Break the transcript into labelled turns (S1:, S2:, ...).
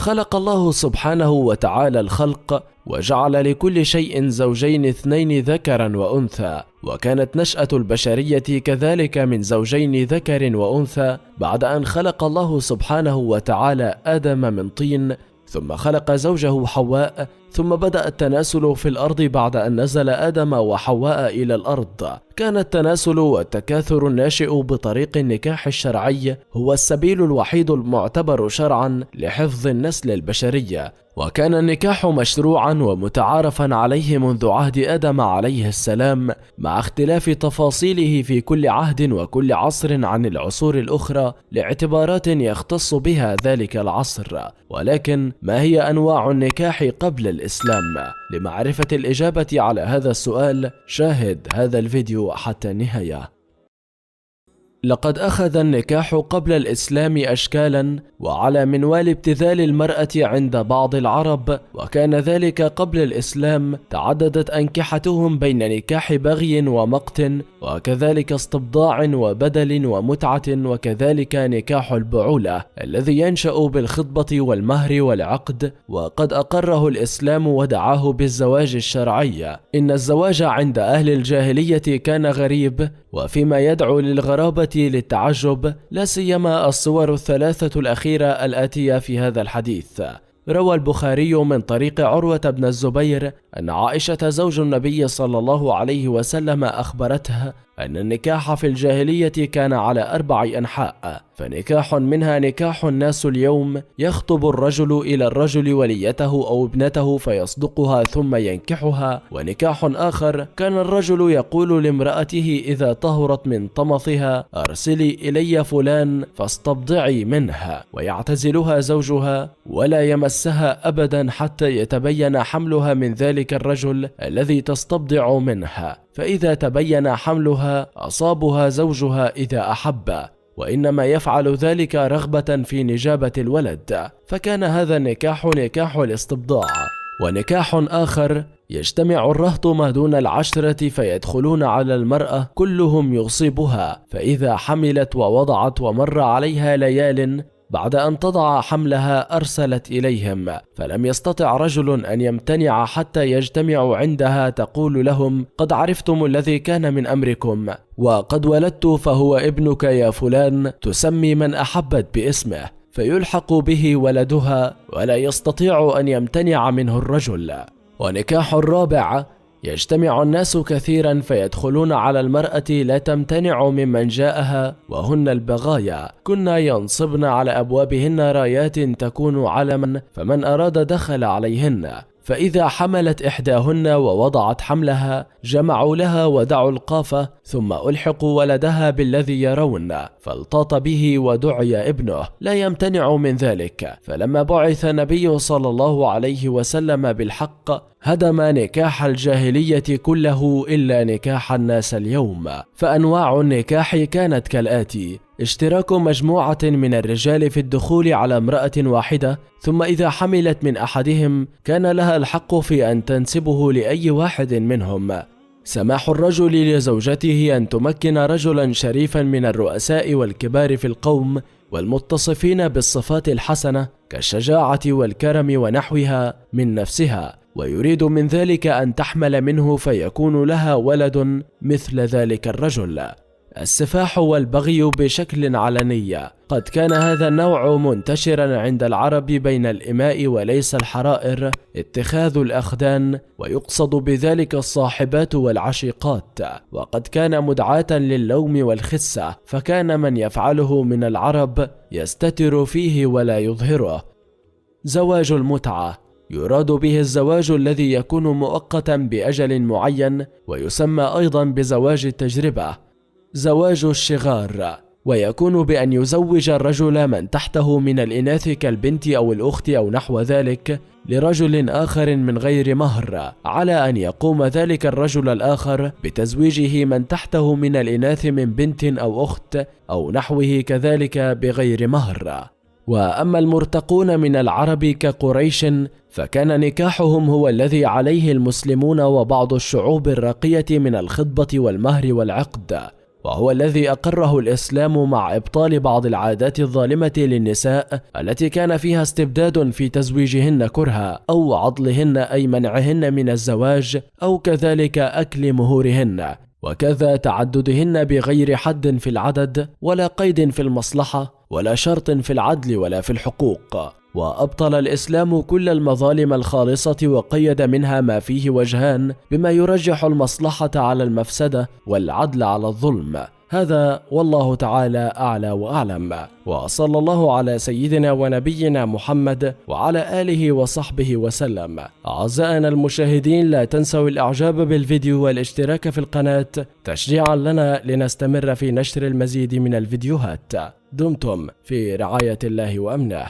S1: خلق الله سبحانه وتعالى الخلق وجعل لكل شيء زوجين اثنين ذكرا وأنثى، وكانت نشأة البشرية كذلك من زوجين ذكر وأنثى، بعد أن خلق الله سبحانه وتعالى آدم من طين، ثم خلق زوجه حواء، ثم بدأ التناسل في الأرض بعد أن نزل آدم وحواء إلى الأرض. كان التناسل والتكاثر الناشئ بطريق النكاح الشرعي هو السبيل الوحيد المعتبر شرعا لحفظ النسل البشري، وكان النكاح مشروعا ومتعارفا عليه منذ عهد آدم عليه السلام، مع اختلاف تفاصيله في كل عهد وكل عصر عن العصور الأخرى لاعتبارات يختص بها ذلك العصر. ولكن ما هي أنواع النكاح قبل الإسلام؟ لمعرفة الإجابة على هذا السؤال شاهد هذا الفيديو حتى النهاية. لقد أخذ النكاح قبل الإسلام أشكالا وعلى منوال ابتذال المرأة عند بعض العرب، وكان ذلك قبل الإسلام. تعددت أنكحتهم بين نكاح بغي ومقت، وكذلك استبضاع وبدل ومتعة، وكذلك نكاح البعولة الذي ينشأ بالخطبة والمهر والعقد، وقد أقره الإسلام ودعاه بالزواج الشرعي. إن الزواج عند أهل الجاهلية كان غريب، وفيما يدعو للغرابة للتعجب، لا سيما الصور الثلاثة الأخيرة الآتية في هذا الحديث. روى البخاري من طريق عروة بن الزبير أن عائشة زوج النبي صلى الله عليه وسلم أخبرته أن النكاح في الجاهلية كان على 4 أنحاء، فنكاح منها نكاح الناس اليوم، يخطب الرجل إلى الرجل وليته أو ابنته فيصدقها ثم ينكحها، ونكاح آخر كان الرجل يقول لامرأته إذا طهرت من طمثها أرسلي إلي فلان فاستبضعي منها، ويعتزلها زوجها ولا يمسها أبدا حتى يتبين حملها من ذلك الرجل الذي تستبضع منها، فإذا تبين حملها أصابها زوجها إذا أحب، وإنما يفعل ذلك رغبة في نجابة الولد، فكان هذا النكاح نكاح الاستبضاع. ونكاح آخر يجتمع الرهط ما دون 10 فيدخلون على المرأة كلهم يصيبها، فإذا حملت ووضعت ومر عليها ليال بعد أن تضع حملها أرسلت إليهم، فلم يستطع رجل أن يمتنع حتى يجتمع عندها تقول لهم قد عرفتم الذي كان من أمركم، وقد ولدت فهو ابنك يا فلان، تسمي من أحبت باسمه، فيلحق به ولدها ولا يستطيع أن يمتنع منه الرجل. ونكاح الرابع يجتمع الناس كثيرا فيدخلون على المرأة لا تمتنع ممن جاءها، وهن البغايا، كنا ينصبن على أبوابهن رايات تكون علما، فمن أراد دخل عليهن، فإذا حملت إحداهن ووضعت حملها جمعوا لها ودعوا القافة، ثم ألحقوا ولدها بالذي يرون، فالتاط به ودعي ابنه، لا يمتنع من ذلك. فلما بعث النبي صلى الله عليه وسلم بالحق هدم نكاح الجاهلية كله إلا نكاح الناس اليوم. فأنواع النكاح كانت كالآتي: اشتراك مجموعة من الرجال في الدخول على امرأة واحدة، ثم إذا حملت من أحدهم كان لها الحق في أن تنسبه لأي واحد منهم. سماح الرجل لزوجته أن تمكن رجلا شريفا من الرؤساء والكبار في القوم والمتصفين بالصفات الحسنة كالشجاعة والكرم ونحوها من نفسها، ويريد من ذلك أن تحمل منه فيكون لها ولد مثل ذلك الرجل. السفاح والبغي بشكل علني. قد كان هذا النوع منتشرا عند العرب بين الإماء وليس الحرائر، اتخاذ الأخدان، ويقصد بذلك الصاحبات والعشيقات، وقد كان مدعاة للوم والخسة، فكان من يفعله من العرب يستتر فيه ولا يظهره. زواج المتعة يراد به الزواج الذي يكون مؤقتا بأجل معين، ويسمى أيضا بزواج التجربة. زواج الشغار ويكون بأن يزوج الرجل من تحته من الإناث كالبنت أو الأخت أو نحو ذلك لرجل آخر من غير مهر، على أن يقوم ذلك الرجل الآخر بتزويجه من تحته من الإناث من بنت أو أخت أو نحوه كذلك بغير مهر. وأما المرتقون من العرب كقريش فكان نكاحهم هو الذي عليه المسلمون وبعض الشعوب الراقية من الخطبة والمهر والعقد، وهو الذي أقره الإسلام مع إبطال بعض العادات الظالمة للنساء التي كان فيها استبداد في تزويجهن كرها أو عضلهن أي منعهن من الزواج أو كذلك أكل مهورهن، وكذا تعددهن بغير حد في العدد ولا قيد في المصلحة ولا شرط في العدل ولا في الحقوق. وأبطل الإسلام كل المظالم الخالصة وقيد منها ما فيه وجهان بما يرجح المصلحة على المفسدة والعدل على الظلم. هذا والله تعالى أعلى وأعلم، وصلى الله على سيدنا ونبينا محمد وعلى آله وصحبه وسلم. أعزائنا المشاهدين، لا تنسوا الإعجاب بالفيديو والاشتراك في القناة تشجيعا لنا لنستمر في نشر المزيد من الفيديوهات. دمتم في رعاية الله وأمنه.